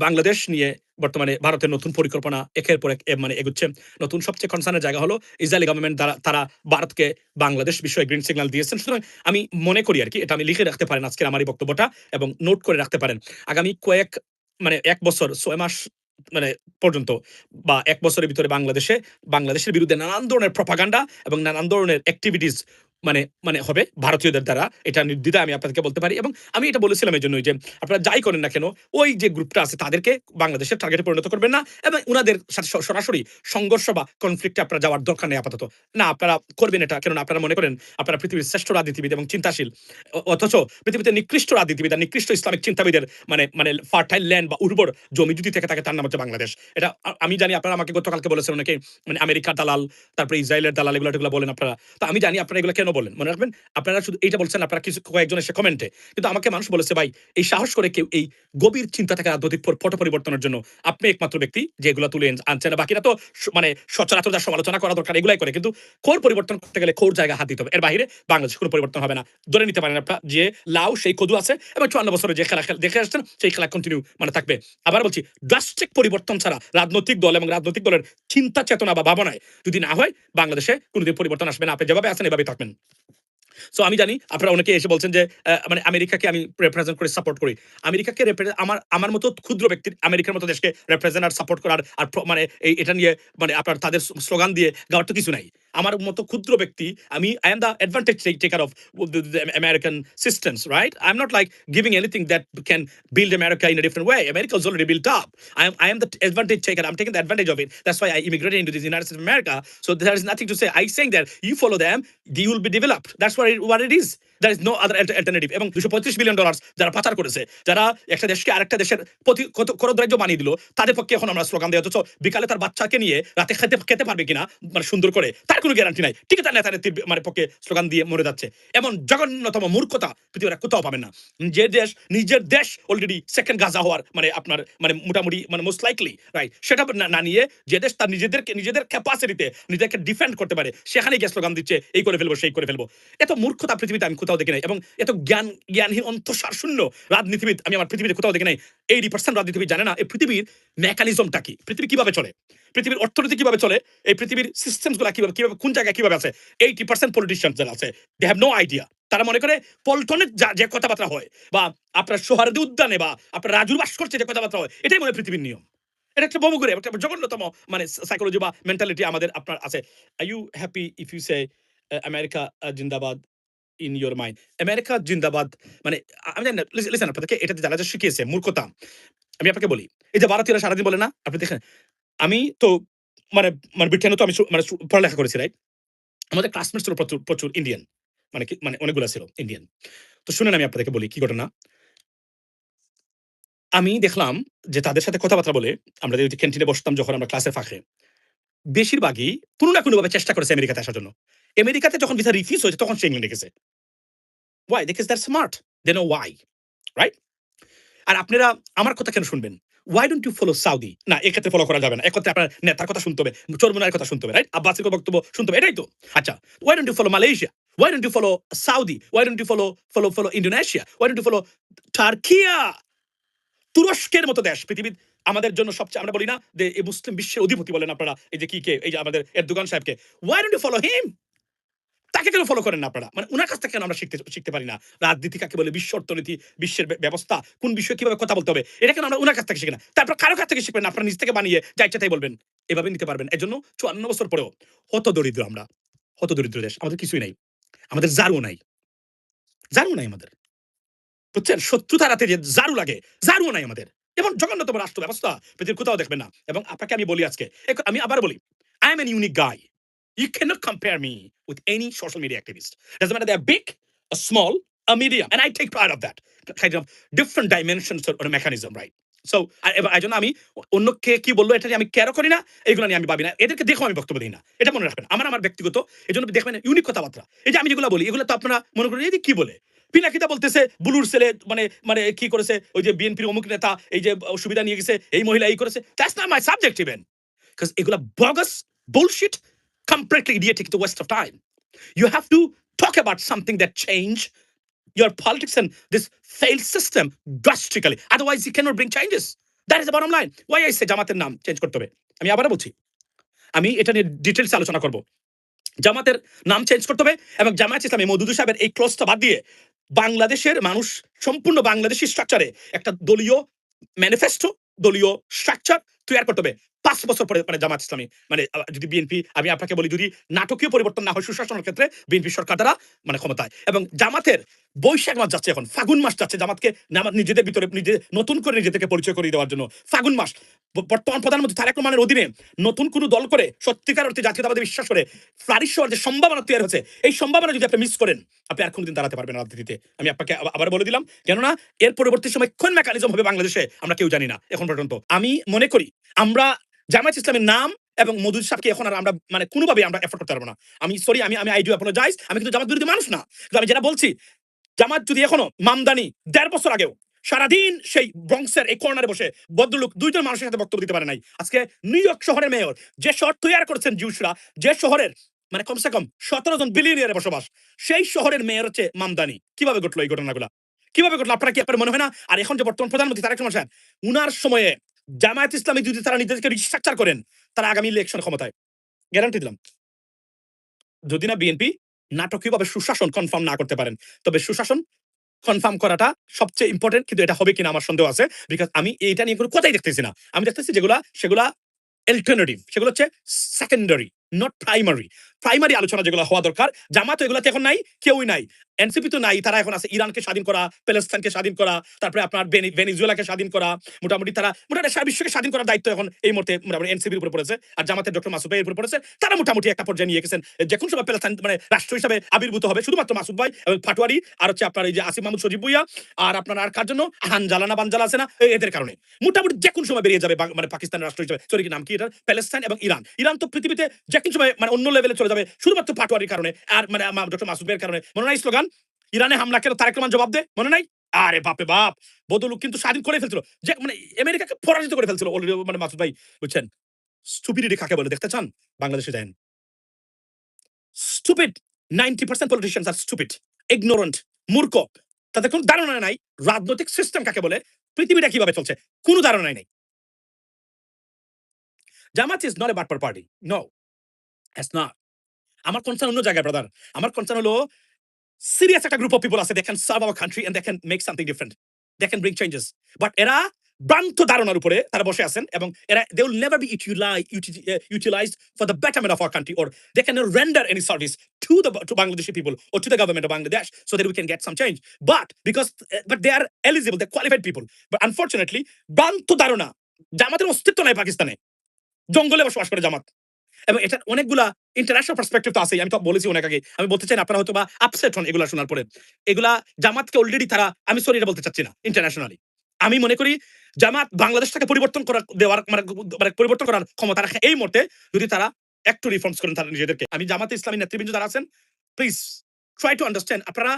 বাংলাদেশ নিয়ে বর্তমানে ভারতের নতুন পরিকল্পনা একের পর এক মানে এগুচ্ছে। নতুন সবচেয়ে কনসার্নের জায়গা হলো ইসরায়েলি গভর্নমেন্ট দ্বারা তারা ভারতকে বাংলাদেশ বিষয়ে গ্রিন সিগন্যাল দিয়েছেন। সুতরাং আমি মনে করি আরকি এটা আমি লিখে রাখতে পারেন আজকের আমার এই বক্তব্যটা এবং নোট করে রাখতে পারেন। আগামী কয়েক মানে ১ বছর ৬ মাস মানে পর্যন্ত বা ১ বছরের ভিতরে বাংলাদেশের বিরুদ্ধে নানান ধরনের প্রপাগান্ডা এবং নানান ধরনের এক্টিভিটিস মানে মানে হবে ভারতীয়দের দ্বারা। এটা নির্দ্বিধায় আমি আপনাদেরকে বলতে পারি এবং আমি এটা বলেছিলাম এজন্যই যে আপনারা যাই করেন না কেন ওই যে গ্রুপটা আছে তাদেরকে বাংলাদেশের টার্গেটে পরিণত করবেন না এবং উনাদের সাথে সরাসরি সংঘর্ষ বা কনফ্লিক্টে আপনারা যাওয়ার দরকার নেই আপাতত। না আপনারা করবেন এটা কেননা আপনারা মনে করেন আপনারা পৃথিবীর শ্রেষ্ঠ রাজনীতিবিদ এবং চিন্তাশীল। অথচ পৃথিবীতে নিকৃষ্ট রাজনীতিবিদ আর নিকৃষ্ট ইসলামিক চিন্তাবিদের মানে মানে ফার্টাইল ল্যান্ড বা উর্বর জমি যদি থেকে থাকে তার নাম হচ্ছে বাংলাদেশ। এটা আমি জানি আপনারা আমাকে গতকালকে বলেছেন অনেকে মানে আমেরিকার দালাল, তারপরে ইসরায়েলের দালাল এগুলো টেগুলো বলেন আপনারা। তো আমি জানি আপনারা এগুলো কেন বলেন। মনে রাখবেন আপনারা শুধু এইটা বলছেন আপনারা কিছু কয়েকজন এসে কমেন্টে। কিন্তু আমাকে মানুষ বলেছে ভাই এই সাহস করে কেউ এই গভীর চিন্তা থেকে রাজনৈতিক পট পরিবর্তনের জন্য আপনি একমাত্র ব্যক্তি যে এগুলো তুলে আনছেন। বাকিরা তো মানে সচরাচর যা সমালোচনা করা দরকার এগুলাই করে। কিন্তু কোর পরিবর্তন করতে গেলে কোর জায়গায় হাত দিতে হবে। এর বাইরে বাংলাদেশে কোনো পরিবর্তন হবে না। ধরে নিতে পারেন আপনারা যে লাউ সেই কদু আছে এবং ৫৪ বছরে যে খেলা দেখে আসছেন সেই খেলা কন্টিনিউ মানে থাকবে। আবার বলছি ড্রাস্টিক পরিবর্তন ছাড়া রাজনৈতিক দল এবং রাজনৈতিক দলের চিন্তা চেতনা বা ভাবনায় যদি না হয় বাংলাদেশে কোনোদিন পরিবর্তন আসবে না। আপনি যেভাবে আছেন এভাবেই থাকবেন। সো আমি জানি আপনারা অনেকে এসে বলছেন যে মানে আমেরিকাকে আমি রিপ্রেজেন্ট করে সাপোর্ট করি। আমেরিকাকে আমার আমার মতো ক্ষুদ্র ব্যক্তির আমেরিকার মতো দেশকে রিপ্রেজেন্ট আর সাপোর্ট করার আর মানে এটা নিয়ে মানে আপনার তাদের স্লোগান দিয়ে গাওয়ার তো কিছু নাই। আমার মতো ক্ষুদ্র ব্যক্তি আমি I am the advantage taker of the American systems, right? I'm not like giving anything that can build America in a different way. America is already built up. I am the advantage taker. I'm taking the advantage of it. That's why I immigrated into the United States of America. So there is nothing to say. I saying that you follow them, you will be developed. That's what it is. There is no other alternative. এবং $235 billion যারা পাচার করেছে, যারা একটা দেশকে আরেকটা দেশের প্রতি করদ্রাজ্য বানিয়ে দিল, তাদের পক্ষে এখন আমরা স্লোগান দেই। অথচ বিকালে তার বাচ্চাকে নিয়ে রাতে খেতে পারবে কিনা মানে সুন্দর করে তার কোনো গ্যারান্টি নাই। ঠিক তার নেতা নেত্রীর মানে পক্ষে স্লোগান দিয়ে মরে যাচ্ছে। এমন জঘন্যতম মূর্খতা পৃথিবীর কোথাও পাবেন না। নিজের দেশ অলরেডি সেকেন্ড গাজা হওয়ার মানে আপনার মানে মোটামুটি মানে মোস্ট লাইকলি রাইট সেটা না নিয়ে যে দেশ তার নিজেদের ক্যাপাসিটিতে নিজেকে ডিফেন্ড করতে পারে সেখানেই গিয়ে স্লোগান দিচ্ছে এই করে ফেলবো সেই করে ফেলবো। এত মূর্খতা পৃথিবীতে আমি কোথাও দেখি নাই এবং এত জ্ঞানহীন অন্তঃসার শূন্য রাজনীতিবিদ আমি আমার পৃথিবীতে কোথাও দেখি নাই। 80% রাজনীতিবিদ জানে না এই পৃথিবীর মেকানিজমটা কি, পৃথিবী কিভাবে চলে, পৃথিবীর অর্থনীতি কিভাবে চলে, এই পৃথিবীর সিস্টেমস গুলা কিভাবে কোন জায়গায় কিভাবে আছে। 80% পলিটিশিয়ান যারা আছে দে হ্যাভ নো আইডিয়া। তারা মনে করে পল্টনের যে কথাবার্তা হয় বা আপনার সোহরাওয়ার্দী উদ্যানে বা আপনার রাজুর ভাস্কর্যে যে কথাবার্তা হয় এটাই মনে হয় পৃথিবীর নিয়ম। এটা একটা বমুগুরে একটা জঘন্যতম মানে সাইকোলজি বা মেন্টালিটি আমাদের আপনার আছে। Are you happy if you say America জিন্দাবাদ ইন ইউর মাইন্ড। আমেরিকা জিন্দাবাদ মানে আমি জানি না লিসেন আপনাদেরকে এটাতে যারা যা শিখিয়েছে মূর্খতা। আমি আপনাকে বলি এই যে ভারতীয়রা সারাদিন বলে না আপনি দেখেন আমি তো মানে মানে ব্রিটেনে তো আমি মানে পড়ালেখা করেছি রাইট। আমাদের ক্লাসমেট ছিল প্রচুর প্রচুর ইন্ডিয়ান মানে মানে অনেকগুলা ছিল ইন্ডিয়ান। তো শুনেন আমি আপনাদেরকে বলি কি ঘটনা। আমি দেখলাম যে তাদের সাথে কথাবার্তা বলে আমরা যে ক্যান্টিনে বসতাম যখন আমরা ক্লাসের ফাঁকে বেশিরভাগই কোনো না কোনোভাবে চেষ্টা করেছে আমেরিকাতে আসার জন্য। আমেরিকাতে যখন ভিসা রিফিউজ হয়েছে তখন সে ইংল্যান্ডে গেছে। Why? Because they're smart. They know why. Right? আর আপনারা আমার কথা কেন শুনবেন? Why don't you follow Saudi? না এক্ষেত্রে ফলো করা যাবে না। এক্ষেত্রে আপনার নেতার কথা শুনতে হবে, চরমোনাইয়ের কথা শুনতে হবে, রাইট? আব্বাসের বক্তব্য শুনতে হবে, এটাই তো? আচ্ছা, why don't you follow Malaysia? Why don't you follow Saudi? Why don't you follow Indonesia? Why don't you follow Turkey? তুরস্কের মতো দেশ পৃথিবীর আমাদের জন্য সবচেয়ে আমরা বলি না যে এই মুসলিম বিশ্বের অধিপতি বলেন আপনারা এই যে কি কে এই যে আমাদের এরদোগান সাহেবকে। Why don't you follow him? তাকে কেন ফলো করেন না আপনারা? মানে উনার কাছ থেকে কেন আমরা শিখতে পারি না? রাজনীতি কাকে বলে, বিশ্ব অর্থনীতি, বিশ্বের ব্যবস্থা, কোন বিষয়ে কিভাবে কথা বলতে হবে, এটা কেন আমরা উনার কাছ থেকে শিখি না? তারপর কারো কাছ থেকে শিখবেন না, আপনারা নিজ থেকে বানিয়ে যা ইচ্ছা তাই বলবেন। এভাবে নিতে পারবেন। এজন্য ৫৪ বছর পরেও হতদরিদ্র আমরা। হতদরিদ্র দেশ। আমাদের কিছুই নাই। আমাদের জারও নাই। জারও নাই আমাদের। বুঝছেন? শত্রুতা এড়াতে যে জারু লাগে, জারুও নাই আমাদের। এমন জঘন্যতম রাষ্ট্র ব্যবস্থা পৃথিবীর কোথাও দেখবেন না। এবং আপনাকে আমি বলি আজকে, আমি আবার বলি, I am an unique guy. You cannot compare me with any social media activist. Doesn't matter they're big, or small, or medium. And I take pride of that. Kind of different dimensions or a mechanism, right? So, এজন্য আমি অন্য কে কি বললো এটা নিয়ে আমি কেয়ারও করি না, এগুলো নিয়ে আমি ভাবি না। এদেরকে দেখেও আমি বক্তব্য দিই না। এটা মনে রাখবেন। আমার ব্যক্তিগত। এজন্য দেখবেন ইউনিক কথাবার্তা। এই যে আমি যেগুলো বলি, এগুলো তো আপনারা মনে করেন এই যে কি বলে? পিনাকিদা বলতেছে বুলুর ছেলে মানে মানে কি করেছে ওই যে বিএনপির অমুক নেতা এই যে সুবিধা নিয়ে গেছে এই মহিলা এই করেছে that's not my subject even because এগুলা bogus bullshit completely idiotic to waste of time. You have to talk about something that change your politics and this failed system drastically, otherwise you cannot bring changes. That is the bottom line. Why I say জামাতের নাম change করতে হবে। আমি আবারও বলছি, আমি এটা নিয়ে ডিটেইলস আলোচনা করব। জামাতের নাম চেঞ্জ করতে হবে এবং জামায়াত ইসলামী মওদুদী সাহেবের এই ক্লজটা বাদ দিয়ে বাংলাদেশের মানুষ সম্পূর্ণ বাংলাদেশী স্ট্রাকচারে একটা দলীয় ম্যানিফেস্টো, দলীয় স্ট্রাকচার তৈরি করতে হবে। ৫ বছর পরে মানে জামায়াত ইসলামী মানে যদি বিএনপি, আমি আপনাকে বলি, যদি নাটকীয় পরিবর্তন না হয় সুশাসনের ক্ষেত্রে বিএনপি সরকার দ্বারা মানে ক্ষমতায়, এবং জামাতের বৈশাখ মাস যাচ্ছে, এখন ফাগুন মাস যাচ্ছে, জামাতকে জামাত নিজেদের ভিতরে নিজে নতুন করে নিজেদেরকে পরিচয় করিয়ে দেওয়ার জন্য ফাগুন মাস। বর্তমান প্রধানমন্ত্রী তারেক রহমানের অধীনে নতুন কোনো দল করে সত্যিকার অর্থে জাতীয়তাবাদী বিশ্বাস করে ফ্লারিশ হওয়ার যে সম্ভাবনা তৈরি হচ্ছে, এই সম্ভাবনা যদি আপনি মিস করেন, আপনি আর কোনোদিন দাঁড়াতে পারবেন না রাজনীতিতে। আমি আপনাকে আবার বলে দিলাম, কেননা এর পরবর্তী সময় কোন মেকানিজম হবে বাংলাদেশে আমরা কেউ জানি না এখন পর্যন্ত। আমি মনে করি আমরা জামায়াত ইসলামের নাম এবং মওদুদী সাহেবকে এখন আর আমরা মানে কোনোভাবে আমরা এফোর্ড করতে পারবো না। আমি সরি, আমি আই ডু অ্যাপোলোজাইজ। আমি কিন্তু জামাত বিরোধী মানুষ না, কিন্তু আমি যেটা বলছি, জামাত যদি এখনো মামদানি ১.৫ বছর আগেও সারাদিন সেই ব্রঙ্কসের এই কর্নারে বসে ভদ্রলোক ২ জন মানুষের সাথে বক্তব্য দিতে পারে নাই, আজকে নিউ ইয়র্ক শহরের মেয়র, যে শহর তৈরি করেছেন জিউসরা, যে শহরের মানে কমসে কম ১৭ জন বিলিয়নিয়ারের বসবাস, সেই শহরের মেয়র হচ্ছে মামদানি। কিভাবে ঘটলো এই ঘটনাগুলা? কিভাবে ঘটলো? আপনারা কি আপনার মনে হয় না? আর এখন যে বর্তমান প্রধানমন্ত্রী তারেক রহমান সাহেব, উনার সময়ে জামায়াত ইসলামী যদি তারা নিজেদেরকে রিস্ট্রাকচার করেন, তারা আগামী ইলেকশন ক্ষমতায়, গ্যারান্টি দিলাম। যদি না বিএনপি নাটকীয়ভাবে সুশাসন কনফার্ম না করতে পারেন, তবে সুশাসন কনফার্ম করাটা সবচেয়ে ইম্পর্টেন্ট, কিন্তু এটা হবে কিনা আমার সন্দেহ আছে। বিকজ আমি এইটা নিয়ে কোনো কথাই দেখতেছি না। আমি দেখতেছি যেগুলা সেগুলা অল্টারনেটিভ, সেগুলো হচ্ছে সেকেন্ডারি, নট প্রাইমারি। প্রাইমারি আলোচনা যেগুলো হওয়া দরকার, জামাত এগুলোতে এখন নাই, কেউই নাই, এনসিপি তো নাই, তারা এখন আছে ইরানকে স্বাধীন করা, প্যালেস্তাইনকে স্বাধীন করা, তারপরে আপনার ভেনিজুয়েলাকে স্বাধীন করা, মোটামুটি তারা সারা বিশ্বকে স্বাধীন করার দায়িত্ব এখন এই মুহূর্তে মোটামুটি এনসিপির উপরে পড়েছে, আর জামাতের ডক্টর মাসুদ ভাইয়ের উপরে পড়েছে। তারা মোটামুটি একটা পর্যায়ে নিয়ে গেছেন, যে কোন সময় প্যালেস্তাইন মানে রাষ্ট্র হিসাবে আবির্ভূত হবে শুধুমাত্র মাসুদ ভাই এবং পাটোয়ারি, আর হচ্ছে আপনার এই যে আসিফ মাহমুদ সজীব ভুইয়া, আর আপনার আর কার জন্য হানজালা না বানজালা আছে না, এদের কারণে মোটামুটি যে কোন সময় বেরিয়ে যাবে মানে পাকিস্তানের রাষ্ট্র হিসেবে, সরি নাম কি এটা, প্যালেস্তাইন এবং ইরান। ইরান তো পৃথিবীতে যে কোন সময় মানে অন্য লেভেলে চলে যাবে শুধুমাত্র পাটোয়ারির কারণে, আর মানে ডক্টর মাসুদ ভাইয়ের কারণে। মনে নাই স্লোগান, ইরানে হামলা কেন তারেক রহমান জবাব দে, মনে নাই? আরে বাপে বাপ, বদলুক কিন্তু স্বাধীন করে ফেলছিল, যে মানে আমেরিকাকে পরাজিত করে ফেলছিল অলরেডি মানে মাসুদ ভাই, বুঝছেন? স্টুপিডিটি কাকে বলে দেখতে চান? বাংলাদেশে দেন স্টুপিড। 90% পলিটিশিয়ানস আর স্টুপিড, ইগনোরেন্ট, মূর্খ। তাদের কোনো ধারণা নাই রাজনৈতিক সিস্টেম কাকে বলে, পৃথিবীটা কিভাবে চলছে, কোনো ধারণা নাই। জামাত ইজ নট এ বাটপার পার্টি, নো, ইটস নট। আমার কনসার্ন অন্য জায়গায় ব্রাদার। আমার কনসার্ন হলো সিরিয়াস একটা গ্রুপ অফ পিপল আছে, they can serve our country and they can make something different, they can bring changes. But এরা ভ্রান্ত ধারণার উপরে তারা বসে আছেন, এবং এরা they will never be utilized for the betterment of our country, or they cannot render any service to Bangladeshi people or to the government of Bangladesh so that we can get some change. But they are eligible, they're qualified people. But unfortunately, ভ্রান্ত ধারণা, জামাতের অস্তিত্ব নাই পাকিস্তানে, জঙ্গলে বসবাস করে জামাত, এবং এটা অনেকগুলা ইন্টারন্যাশনাল পার্সপেক্টিভ তো আছে। আমি তো বলেছি অনেক আগে, আমি বলতে চাই না আপনারা হয়তো বা আপসেট হন এগুলা শোনার পরে। এগুলা জামাতকে অলরেডি তারা, আমি সরি এটা বলতে চাচ্ছি না, ইন্টারন্যাশনালি আমি মনে করি জামাত বাংলাদেশটাকে পরিবর্তন করা দেওয়ার মানে পরিবর্তন করার ক্ষমতা রাখে এই মুহূর্তে, যদি তারা একটু রিফর্মস করেন তারা নিজেদেরকে। আমি জামাতে ইসলামী নেতৃবৃন্দ যারা আছেন, প্লিজ ট্রাই টু আন্ডারস্ট্যান্ড। আপনারা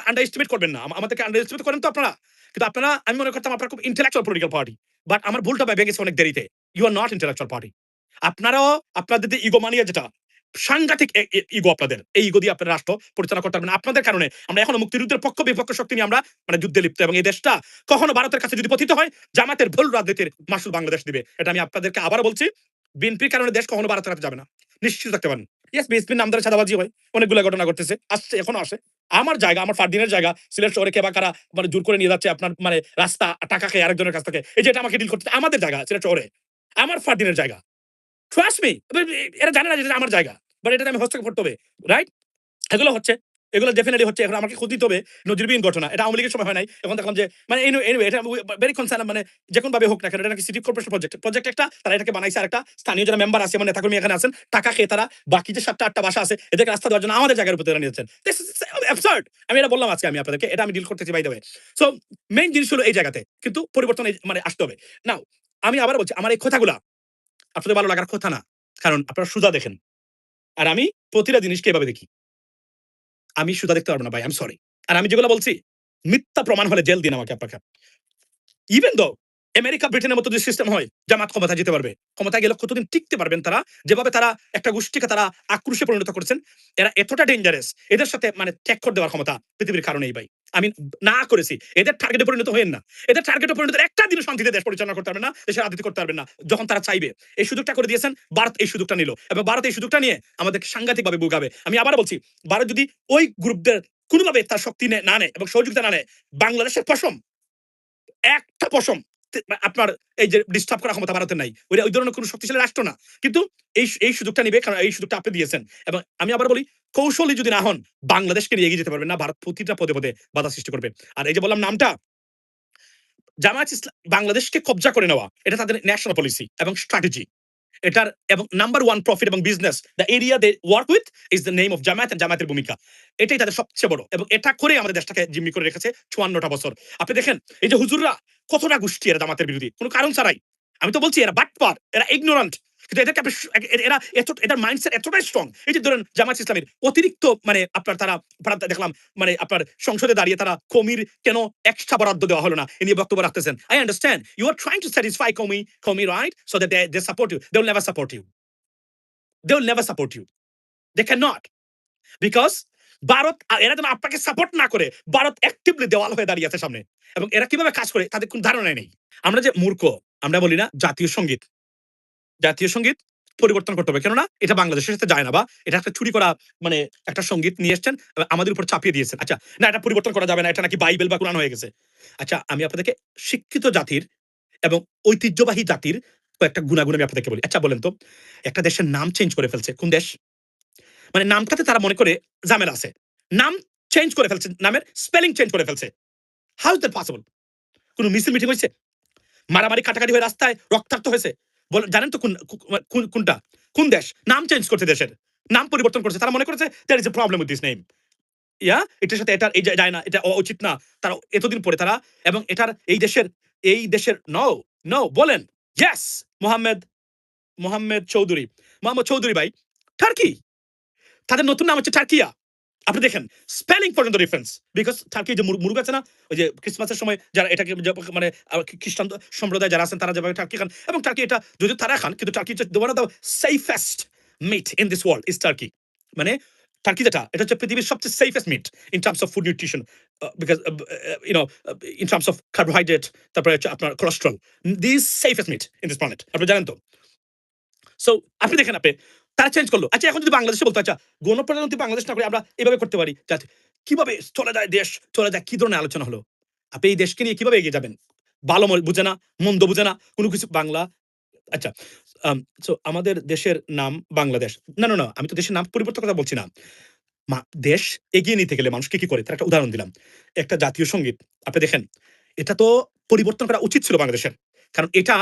আন্ডার এস্টিমেট করবেন না, আমাদেরকে আন্ডার এস্টিমেট করেন তো আপনারা, কিন্তু আপনারা, আমি মনে করতাম আপনারা খুব ইন্টেলেকচুয়াল পলিটিক্যাল পার্টি, বাট আমার ভুলটা ভেবে গেছে অনেক দেরিতে। You are not intellectual party. আপনারাও আপনাদের যে ইগো মানিয়া, যেটা সাংঘাতিক ইগো, আপনাদের এই ইগো দিয়ে আপনারা রাষ্ট্র পরিচালনা করতে পারবেন। আপনাদের কারণে আমরা এখনো মুক্তিযুদ্ধের পক্ষ বিপক্ষ শক্তি নিয়ে আমরা মানে যুদ্ধে লিপ্ত, এবং এই দেশটা কখনো ভারতের কাছে যদি পতিত হয়, জামাতের ভুল রাজনীতির মাসুল বাংলাদেশ দিবে। এটা আমি আপনাদেরকে আবার বলছি, বিএনপির কারণে দেশ কখনো ভারতের কাছে যাবে না, নিশ্চিত থাকতে পারেন। ইয়েস, বিএনপির নাম ধরে চাঁদাবাজি হয়, অনেকগুলো ঘটনা ঘটতেছে, আসছে, এখনো আসে। আমার জায়গা, আমার ফারদিনের জায়গা সিলেট শহরে কে বা কারা মানে জোর করে নিয়ে যাচ্ছে আপনার মানে রাস্তা টাকা খেয়ে আরেকজনের কাছ থেকে, এই যে এটা আমাকে ডিল করতে, আমাদের জায়গা সিলেট শহরে, আমার ফারদিনের জায়গা, ট্রাস্ট মি। এরা জানে না যে এটা আমার জায়গা, বাট এটাতে আমি হস্তক্ষেপ করতে হবে, রাইট? এগুলো হচ্ছে, এগুলো ডেফিনেটলি হচ্ছে। এখন আমাকে খুঁজ দিতে হবে নজিরবিহীন ঘটনা, এটা আওয়ামী লীগের সময় হয় নাই। এখন দেখলাম যে মানে এনিওয়ে এটা ভেরি কনসার্ন, মানে যে কোন ভাবে হোক না কেন, এটা নাকি সিটি কর্পোরেশন প্রজেক্ট একটা, তারা এটাকে বানাইছে। আরেকটা স্থানীয় যারা মেম্বার আছে, মানে নেতাকর্মী এখানে আছেন, টাকা খেয়ে তারা বাকি যে 7টা 8টা বাসা আছে এদেরকে রাস্তা দেওয়ার জন্য আমাদের জায়গার উপর তারা নিয়েছেন। অ্যাবসার্ড। আমি এটা বললাম আজকে, আমি আপনাদেরকে এটা আমি ডিল করতেছি by the way. So main জিনিস হলো এই জায়গাতে কিন্তু পরিবর্তন মানে আসতে হবে। নাও আমি আবার বলছি, আমার এই কথাগুলা আপনাদের ভালো লাগার কথা না, কারণ আপনারা সুজা দেখেন, আর আমি প্রতিটা জিনিসকে এভাবে দেখি। আমি সুজা দেখতে পারবো না ভাই, আই এম সরি। আর আমি যেগুলো বলছি মিথ্যা প্রমাণ হলে জেল দিন আমাকে আপনাকে। ইভেন দো আমেরিকা ব্রিটেনের মতো যে সিস্টেম হয়, জামাত ক্ষমতায় যেতে পারবে, ক্ষমতায় গেলে কতদিন টিকতে পারবেন তারা, যেভাবে তারা একটা গোষ্ঠীকে তারা আক্রোশে পরিণত করেছেন, এরা এতটা ডেঞ্জারাস, এদের সাথে মানে ত্যাগ করে দেওয়ার ক্ষমতা পৃথিবীর কারণেই ভাই। আমি না করেছি। এদের টার্গেটে পরিণত হয়েন না। এদের টার্গেটে পরিণত একটা দিনও শান্তিতে দেশ পরিচালনা করতে পারবেন না, দেশের রাজনীতি করতে পারবেন না। যখন তারা চাইবে। এই সুযোগটা করে দিয়েছেন, ভারত এই সুযোগটা নিল। এবং ভারত এই সুযোগটা নিয়ে আমাদেরকে সাংঘাতিকভাবে বুগাবে। আমি আবারও বলছি, ভারত যদি ওই গ্রুপদের কোনোভাবে তার শক্তি না নেয় এবং সহযোগিতা না নেয়, বাংলাদেশের পশম, একটা পশম আপনার এই যে ডিস্টার্ব করার ক্ষমতা ভারতের নাই। ওই ধরনের কোনো শক্তিশালী রাষ্ট্র না। কিন্তু এই সুযোগটা নিবে, কারণ এই সুযোগটা আপনি দিয়েছেন। এবং আমি আবার বলি, কৌশলী যদি না হন, বাংলাদেশকে নিয়ে এগিয়ে যেতে পারবেন না। ভারত প্রতিটা পদে, পদে বাধা সৃষ্টি করবে। আর এই যে বললাম নামটা, জামায়াত বাংলাদেশকে কব্জা করে নেওয়া, এটা তাদের ন্যাশনাল পলিসি এবং স্ট্র্যাটেজি। এটার এবং নাম্বার 1 প্রফিট এবং business, the area they work with is the name of Jamaat and জামায়াতের ভূমিকা। এটাই তাদের সবচেয়ে বড়, এবং এটা করে আমাদের দেশটাকে জিম্মি করে রেখেছে ৫৪টা বছর। আপনি দেখেন এই যে হুজুররা কতটা গোষ্ঠী এরা জামাতের বিরোধী, কোনো কারণ ছাড়াই। আমি তো বলছি এরা বাটপার, এরা ইগনোরেন্ট। কিন্তু এদেরকে আপনি এরা এদের মাইন্ডসেট এতটাই স্ট্রং। এই যে ধরেন জামায়াত ইসলামীর অতিরিক্ত মানে আপনার তারা দেখলাম মানে আপনার সংসদে দাঁড়িয়ে তারা কমির কেন এক্সট্রা বরাদ্দ দেওয়া হলো না এ নিয়ে বক্তব্য রাখতেছেন। I understand you are trying to satisfy commie right, so that they support you. They will never support you. They will never support you. They cannot. Because Bharat এরা যেন আপনাকে সাপোর্ট না করে, ভারত অ্যাক্টিভলি দেওয়াল হয়ে দাঁড়িয়ে আছে সামনে। এবং এরা কিভাবে কাজ করে তাদের কোন ধারণাই নেই। আমরা যে মূর্খ, আমরা বলি না জাতীয় সংগীত, জাতীয় সংগীত পরিবর্তন করতে হবে। কেননা এটা বাংলাদেশের সাথে যায় না, বা এটা একটা চুরি করা মানে একটা সংগীত নিয়ে এসছেন, আমাদের উপর চাপিয়ে দিয়েছেন। আচ্ছা, না এটা পরিবর্তন করা যাবে না, এটা নাকি বাইবেল বা কোরআন হয়ে গেছে। আচ্ছা, আমি আপনাদেরকে শিক্ষিত জাতির এবং ঐতিহ্যবাহী জাতির কয়েকটা গুণাগুণ আমি আপনাদেরকে বলি। আচ্ছা বলেন তো, একটা দেশের নাম চেঞ্জ করে ফেলছে কোন দেশ? মানে নামটাতে তারা মনে করে ঝামেলা আছে। নাম চেঞ্জ করে ফেলছে, নামের স্পেলিং চেঞ্জ করে ফেলছে। How is that possible? কোন মিছিল মিটিং হইছে? মারামারি কাটাকাটি হয়ে রাস্তায় রক্তাক্ত হয়েছে? জানেন তো কোনটা? কোন দেশ নাম চেঞ্জ করছে দেশের? নাম পরিবর্তন করছে। তারা মনে করেছে there is a problem with this name. এটার সাথে এটা এই যায় না, এটা উচিত না। তারা এতদিন পরে তারা, এবং এটার এই দেশের নো, নো বলেন। ইয়েস, মোহাম্মদ মোহাম্মদ চৌধুরী। মোহাম্মদ চৌধুরী ভাই টার্কি। তাদের নতুন নাম হচ্ছে টার্কিয়া। আপনি দেখেন স্পেলিং পর্যন্ত ডিফারেন্স। বিকজ টার্কি যে মুরগ আছে না, ওই যে ক্রিসমাসের সময় যারা এটাকে মানে খ্রিস্টান সম্প্রদায় যারা আছেন তারা যেভাবে টার্কি খান, এবং টার্কি এটা যদিও তারা খান, কিন্তু টার্কি হচ্ছে one of the safest meat in this world is turkey. মানে টার্কি যেটা, এটা হচ্ছে পৃথিবীর সবচেয়ে safest meat in terms of food nutrition, because you know in terms of carbohydrate, তারপরে হচ্ছে আপনার cholesterol, this safest meat in this planet. আপনি জানেন তো? সো আপনি দেখেন, তারা চেঞ্জ করলো। আচ্ছা, এখন যদি বাংলাদেশে বলতো, আচ্ছা গণপ্রজাতন্ত্রী বাংলাদেশ না করে আমরা এভাবে করতে পারি, যাতে কিভাবে চলে যায় দেশ, চলে যায়, কি ধরনের আলোচনা হলো? আপনি এই দেশকে নিয়ে কিভাবে এগিয়ে যাবেন? ভালো বুঝে না, মন্দ বুঝে না, কোনো কিছু বাংলা। আচ্ছা, সো আমাদের দেশের নাম বাংলাদেশ। না, না, না, আমি তো দেশের নাম পরিবর্তনের কথা বলছি না। মা দেশ এগিয়ে নিতে গেলে মানুষকে কি করে? তার একটা উদাহরণ দিলাম। একটা জাতীয় সংগীত আপনি দেখেন, এটা তো পরিবর্তন করা উচিত ছিল বাংলাদেশের। কারণ এটা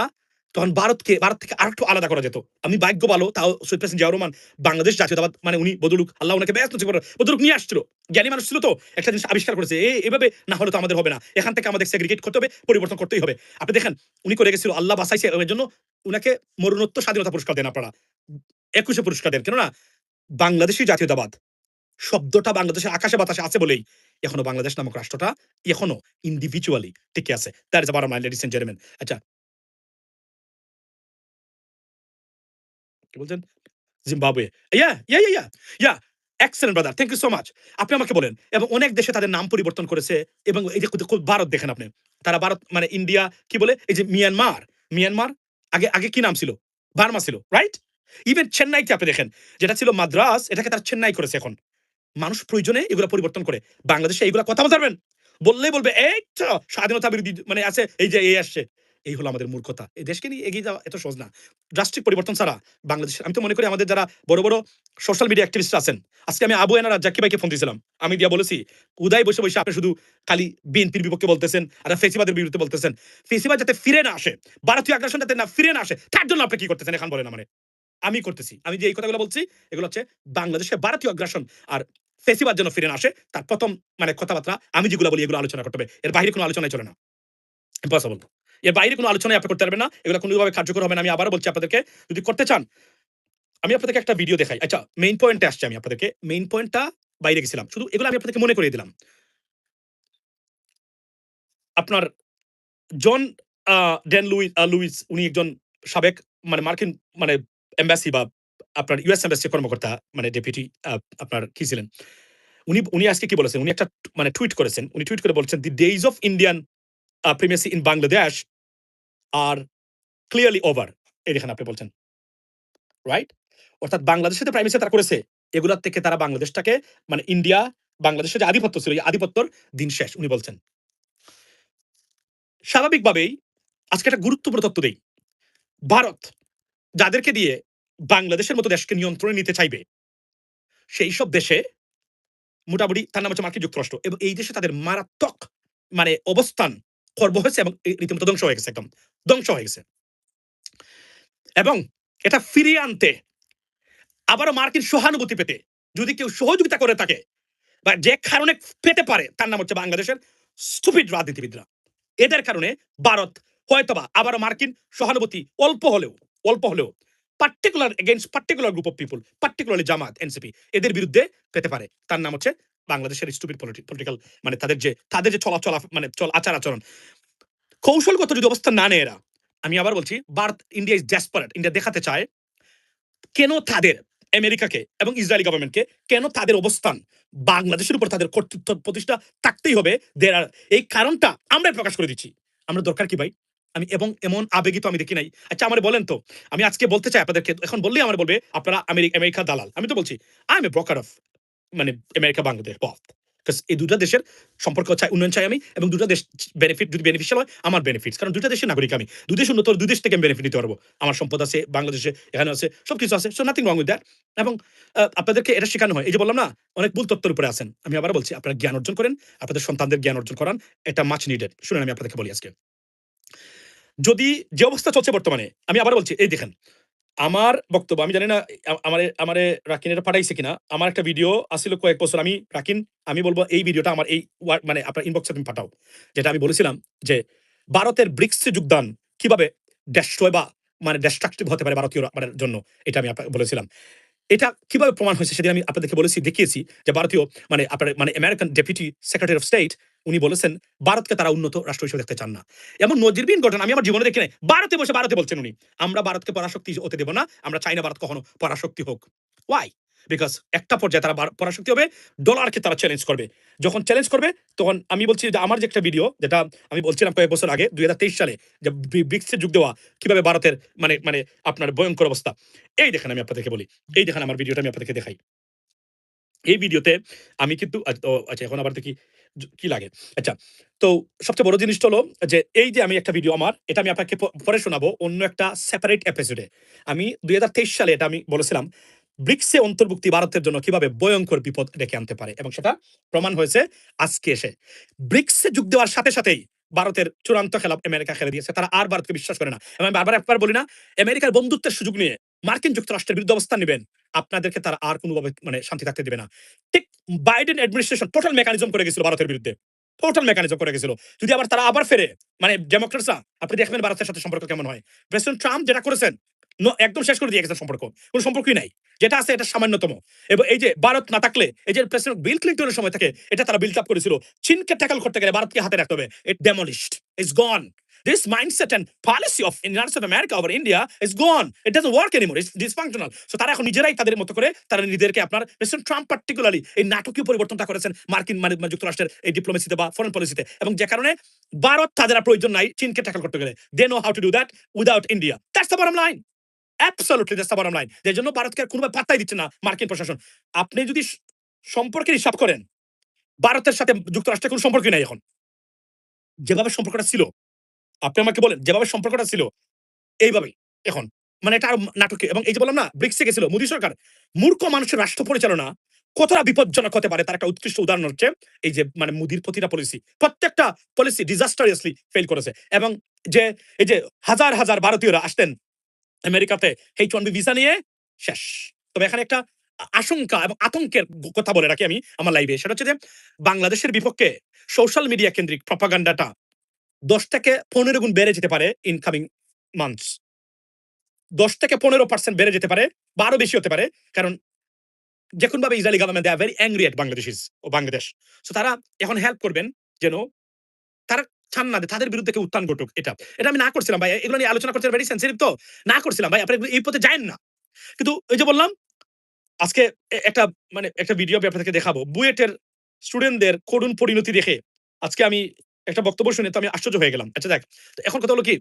তখন ভারত থেকে আরেকটু আলাদা করা যেত। আমি ভাগ্য ভালো, তাও শহীদ প্রেসিডেন্ট জিয়াউর রহমান বাংলাদেশ জাতীয়তাবাদ মানে উনি বদলুক, আল্লাহ উনাকে ব্যস্ত নসিব করুক, বদলুক নিয়ে আসছিল। জ্ঞানী মানুষ ছিল তো, একটা জিনিস আবিষ্কার করেছে, এভাবে না হলে তো আমাদের হবে না। এখান থেকে আমাদের সেগ্রিগেট করতে হবে, পরিবর্তন করতেই হবে। আপনি দেখেন উনি করে গেছিল, আল্লাহ বাঁচাইছে, এর জন্য উনাকে মরণোত্তর স্বাধীনতা পুরস্কার দেন আপনারা। ২১ পুরস্কার দেন। কেননা বাংলাদেশী জাতীয়তাবাদ শব্দটা বাংলাদেশের আকাশে বাতাসে আছে বলেই এখনো বাংলাদেশ নামক রাষ্ট্রটা এখনো ইন্ডিভিজুয়ালি টিকে আছে। দ্যাট ইজ আবার মাই লেডিস এন্ড জেন্টলম্যান। আচ্ছা, কি বলছেন? Zimbabwe. Yeah, yeah, yeah, yeah, yeah. Excellent brother. Thank you so much. আপনি আমাকে বলেন, এবং অনেক দেশে তাদের নাম পরিবর্তন করেছে, এবং এই যে ভারত দেখেন আপনি। তারা ভারত মানে ইন্ডিয়া কি বলে? এই যে মিয়ানমার, মিয়ানমার আগে আগে কি নাম ছিল? বার্মা ছিল, রাইট? ইভেন চেন্নাইকে আপনি দেখেন, যেটা ছিল মাদ্রাস, এটাকে তারা চেন্নাই করেছে এখন। মানুষ প্রয়োজনে এগুলা পরিবর্তন করে। বাংলাদেশে এগুলা কথা বলতে পারবেন? বললেই বলবে এই তো স্বাধীনতা বিরোধী মানে আছে, এই যে এই আসছে। এই হলো আমাদের মূর্খতা। এই দেশকে নিয়ে এগিয়ে যাওয়া এত সহজ না। ড্রাস্টিক পরিবর্তন ছাড়া বাংলাদেশ, আমি তো মনে করি আমাদের যারা বড়, বড় সোশ্যাল মিডিয়া অ্যাক্টিভিস্ট আছেন। আজকে আমি আবু এনারা জাকির ভাইকে ফোন দিয়েছিলাম। আমি দিয়া বলেছি, উদয় বসে, বসে আপনি শুধু খালি বিএনপির বিপক্ষে বলতেছেন আর ফেসিবাদের বিরুদ্ধে বলতেছেন। ফেসিবাদ যাতে ফিরে না আসে, ভারতীয় আগ্রাসন যাতে না ফিরে না আসে, তার জন্য আপনি কি করতেছেন এখন বলেন আমারে? আমি করতেছি। আমি যে এই কথাগুলো বলছি, এগুলো হচ্ছে বাংলাদেশের ভারতীয় আগ্রাসন আর ফেসিবাদ যেন ফিরে না আসে, তার ১ম মানে কথাবার্তা আমি যেগুলো বলি এগুলো আলোচনা করতে হবে। এর বাইরে কোনো আলোচনাই চলে না। ইম্পসিবল। এর বাইরে কোনো আলোচনাই আপনি করতে পারবেন না। এগুলো কোনোভাবে কার্যকর হবে না। আমি আবারও বলছি আপনাদেরকে, যদি করতে চান, আমি আপনাদেরকে একটা ভিডিও দেখাই। আচ্ছা, মেইন পয়েন্টে আসছি আমি আপনাদেরকে। মেইন পয়েন্টটা বাইরে গেছিলাম। শুধু এগুলো আমি আপনাদেরকে মনে করিয়ে দিলাম। আপনার জন লুইস উনি একজন সাবেক মানে মার্কিন মানে এম্বাসি বা আপনার ইউএস এম্বাসির কর্মকর্তা, মানে ডেপুটি আপনার কি ছিলেন। উনি উনি আজকে কি বলেছেন? উনি একটা মানে টুইট করেছেন। উনি টুইট করে বলছেন, "The days of Indian primacy in Bangladesh are clearly over." এই দেখেন আপনি বলছেন, রাইট? অর্থাৎ বাংলাদেশের যে প্রাইমেসি তারা করেছে, এগুলার থেকে তারা বাংলাদেশটাকে মানে ইন্ডিয়া, বাংলাদেশের যে আধিপত্য ছিল, এই আধিপত্যর দিন শেষ উনি বলছেন। স্বাভাবিকভাবেই আজকে একটা গুরুত্বপূর্ণ তথ্য দেই। ভারত যাদেরকে দিয়ে বাংলাদেশের মতো দেশকে নিয়ন্ত্রণে নিতে চাইবে, সেই সব দেশে মোটামুটি তার নাম হচ্ছে মার্কিন যুক্তরাষ্ট্র এবং এই দেশে তাদের মারাত্মক মানে অবস্থান খর্ব হয়েছে এবং রীতিমতো ধ্বংস হয়ে গেছে, একদম ধ্বংস হয়ে গেছে। এবং এটা ফিরিয়ে আনতে আবারও মার্কিন সহানুভূতি পেতে যদি কেউ সহযোগিতা করে থাকে বা যে কারণে পেতে পারে তার নাম হচ্ছে বাংলাদেশের স্টুপিড রাজনীতিবিদরা। এদের কারণে ভারত হয়তোবা আবারও মার্কিন সহানুভূতি অল্প হলেও particular against particular group of people, particularly Jamaat, NCP এদের বিরুদ্ধে পেতে পারে। তার নাম হচ্ছে বাংলাদেশের স্টুপিড পলিটিক্যাল মানে তাদের যে চলাচল মানে আচার আচরণ কৌশলগত যদি অবস্থান না নেয় এরা, আমি আবার বলছি Bharat India is desperate. India দেখাতে চায় কেন তাদের আমেরিকাকে এবং ইসরায়েলি গভর্নমেন্টকে কেন তাদের অবস্থান বাংলাদেশের উপর তাদের কর্তৃত্ব প্রতিষ্ঠা থাকতেই হবে। এই কারণটা আমরা প্রকাশ করে দিচ্ছি। আমরা দরকার কি ভাই? আমি এবং এমন আবেগী তো আমি দেখি নাই। আচ্ছা আমার বলেন তো, আমি আজকে বলতে চাই আপনাদেরকে, এখন বললেই আমার বলবে আপনারা আমেরিকা দালাল। আমি তো বলছি I M A broker of মানে আমেরিকা বাংলাদেশ বথ। বিকজ এই দুটা দেশের সম্পর্ক চাই, উন্নয়ন চাই আমি, এবং দুটা দেশ বেনিফিট যদি বেনিফিশিয়াল হয় আমার বেনিফিটস, কারণ দুটা দেশের নাগরিক আমি। দুই দেশ উন্নত, দুই দেশ থেকে আমি বেনিফিট নিতে পারবো। আমার সম্পদ আছে বাংলাদেশে, এখানে আছে, সবকিছু আছে, so nothing wrong with that. এবং আপনাদেরকে এটা শেখানো হয়, এই যে বললাম না অনেক ভুল তত্ত্বের উপরে আছেন। আমি আবার বলছি আপনারা জ্ঞান অর্জন করেন, আপনাদের সন্তানদের জ্ঞান অর্জন করান, এটা মাচ নিডেড। শুনেন আমি আপনাদেরকে বলি আজকে যদি যে অবস্থা চলছে বর্তমানে, আমি আবার বলছি এই দেখেন আমার বক্তব্য, আমি জানি না আমারে রাকিন এটা পাঠাইছে কিনা। আমার একটা ভিডিও আসিল কয়েক বছর, আমি রাকিন আমি বলবো এই ভিডিওটা আমার এই মানে আপনার ইনবক্সে তুমি পাঠাও, যেটা আমি বলেছিলাম যে ভারতের ব্রিক্সে যোগদান কিভাবে ডেস্ট্রয় বা মানে ডিস্ট্রাকটিভ হতে পারে ভারতীয় মানে জন্য, এটা আমি আপনাকে বলেছিলাম। এটা কিভাবে প্রমাণ হয়েছে সেদিন আমি আপনাদেরকে বলেছি, দেখিয়েছি যে ভারতীয় মানে আপনার মানে American deputy secretary of state উনি বলেছেন ভারতকে তারা উন্নত রাষ্ট্র হিসেবে দেখতে চান না। এমন নজিরবিহীন ঘটনা আমি আমার জীবনে দেখি নাই। ভারতে বসে ভারতে বলছেন উনি, আমরা ভারতকে পরাশক্তি হতে দেব না, আমরা চাই না ভারত কখনো পরাশক্তি হোক। ওয়াই? বিকজ একটা পর্যায়ে তারা পরাশক্তি হবে, ডলারকে তারা চ্যালেঞ্জ করবে। যখন চ্যালেঞ্জ করবে তখন আমি বলছি যে আমার যে একটা ভিডিও যেটা আমি বলছিলাম কয়েক বছর আগে 2023 সালে যে ব্রিক্সে যোগ দেওয়া কিভাবে ভারতের মানে মানে আপনার ভয়ঙ্কর অবস্থা। এই দেখেন আমি আপনাদেরকে বলি, এই দেখেন আমার ভিডিওটা আমি আপনাদেরকে দেখাই। এই ভিডিওতে আমি কিন্তু আচ্ছা এখন আবার দেখি কি লাগে। আচ্ছা, তো সবচেয়ে বড় জিনিসটা হলো যে এই যে আমি একটা ভিডিও আমার এটা আমি আপনাকে পরে শোনাবো অন্য একটা সেপারেট এপিসোডে। আমি 2023 সালে এটা আমি বলেছিলাম ব্রিক্সে অন্তর্ভুক্তি ভারতের জন্য কিভাবে ভয়ঙ্কর বিপদ ডেকে আনতে পারে, এবং সেটা প্রমাণ হয়েছে আজকে এসে। ব্রিক্সে যোগ দেওয়ার সাথে সাথেই ভারতের চূড়ান্ত খেলা আমেরিকা খেলে দিয়েছে। তারা আর ভারতকে বিশ্বাস করে না। এবং আমি বারবার একবার বলি না, আমেরিকার বন্ধুত্বের সুযোগ নিয়ে মার্কিন যুক্তরাষ্ট্রের বিরুদ্ধে অবস্থান নিবেন, আপনাদেরকে তারা আর কোনোভাবে মানে শান্তি থাকতে দিবে না। ঠিক বাইডেন অ্যাডমিনিস্ট্রেশন টোটাল মেকানিজম করে গেছিল ভারতের বিরুদ্ধে। টোটাল মেকানিজম করে গেছিল। যদি আবার তারা আবার ফেরে, মানে ডেমোক্রেটসরা, আপনি দেখবেন ভারতের সাথে সম্পর্ক কেমন হয়। প্রেসিডেন্ট ট্রাম্প যেটা করেছেন একদম শেষ করে দিয়ে গেছে সম্পর্ক। কোনো সম্পর্কই নাই। যেটা আছে এটা সামান্যতম। এবং এই যে ভারত না থাকলে, এই যে প্রেসিডেন্ট বিল ক্লিনটনের সময় থেকে এটা তারা বিল্ড আপ করেছিল। চীনকে ট্যাকল করতে গেলে ভারতকে হাতে রাখতে হবে। It demolished. It's gone. This mindset and policy of United States of America over India is gone. It doesn't work anymore. It's dysfunctional. So তারা এখন নিজেরাই তাদের মতো করে তারা নিজেদেরকে আপনার প্রেসিডেন্ট ট্রাম্প পার্টিকুলারলি এই নাটকীয় পরিবর্তনটা করেছেন মার্কিন মানে যুক্তরাষ্ট্রের এই ডিপ্লোমেসিতে বা ফরেন পলিসিতে, এবং যে কারণে ভারত তাদের প্রয়োজন নাই চীনকে ট্যাকল করতে গেলে। They know how to do that without India. That's the bottom line. Absolutely that's the bottom line. যে জন্য ভারতকে আর কোনোভাবে পাত্তাই দিচ্ছে না মার্কিন প্রশাসন। আপনি যদি সম্পর্কের হিসাব করেন, ভারতের সাথে যুক্তরাষ্ট্রের কোনো সম্পর্কই নাই এখন। যেভাবে সম্পর্কটা ছিল, আপনি আমাকে বলেন যেভাবে সম্পর্কটা ছিল এইভাবেই এখন। মানে এটা আরো নাটকীয়। এবং এই যে বললাম না ব্রিক্সে গেছিল মোদী সরকার, মূর্খ মানুষের রাষ্ট্র পরিচালনা কতটা বিপজ্জনক হতে পারে তার একটা উৎকৃষ্ট উদাহরণ হচ্ছে এই যে মানে মোদির প্রতিটা পলিসি, প্রত্যেকটা পলিসি ডিজাস্টারিয়াসলি ফেল করেছে। এবং যে এই যে হাজার হাজার ভারতীয়রা আসতেন আমেরিকাতে H1B ভিসা নিয়ে, শেষ। তবে এখানে একটা আশঙ্কা এবং আতঙ্কের কথা বলে রাখি আমি আমার লাইভে, সেটা হচ্ছে যে বাংলাদেশের বিপক্ষে সোশ্যাল মিডিয়া কেন্দ্রিক প্রপাগান্ডাটা 10 থেকে 15 গুণ বেড়ে যেতে পারে ইন কামিং মান্থস। 10 থেকে 15% বেড়ে যেতে পারে বা আরো বেশি হতে পারে। কারণ যেকোনভাবে Israeli government they are very angry at Bangladeshis ও বাংলাদেশ। সো তারা এখন হেল্প করবেন যেন তারা চান না যে তাদের বিরুদ্ধে কেউ উত্থান ঘটুক। এটা আমি না করছিলাম ভাই। এগুলো নিয়ে আলোচনা করতে ভেরি সেনসিটিভ, তো না করছিলাম ভাই। আপনি এই পথে যায়েন না। কিন্তু ওই যে বললাম আজকে একটা মানে একটা ভিডিও আমি আপনাদেরকে দেখাবো। বুয়েটের স্টুডেন্টদের করুণ পরিণতি দেখে আজকে আমি একটা বক্তব্য শুনে তো আমি আশ্চর্য হয়ে গেলাম। আচ্ছা দেখ, এখন কথা হলো কি,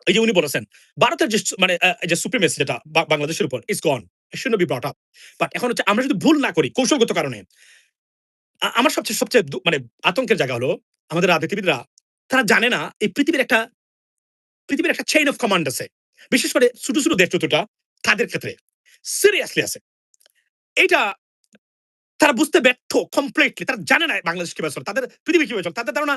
এই যে উনি বলেছেন, ভারতের যে মানে যে সুপ্রিমেসি যেটা বাংলাদেশের উপর is gone. It should not be brought up. But এখন হচ্ছে আমরা যদি ভুল না করি কৌশলগত কারণে, আমার সবচেয়ে সবচেয়ে মানে আতঙ্কের জায়গা হলো আমাদের রাজনীতিবিদরা তারা জানে না এই পৃথিবীর একটা চেইন অফ কমান্ড আছে। বিশেষ করে ছোট, ছোট দেশ যতটা তাদের ক্ষেত্রে সিরিয়াসলি আছে। এইটা তারা বুঝতে ব্যর্থ কমপ্লিটলি। তারা জানে না বাংলাদেশ কিভাবে চলে, তাদের পৃথিবী কিভাবে চলে। তাদের ধারণা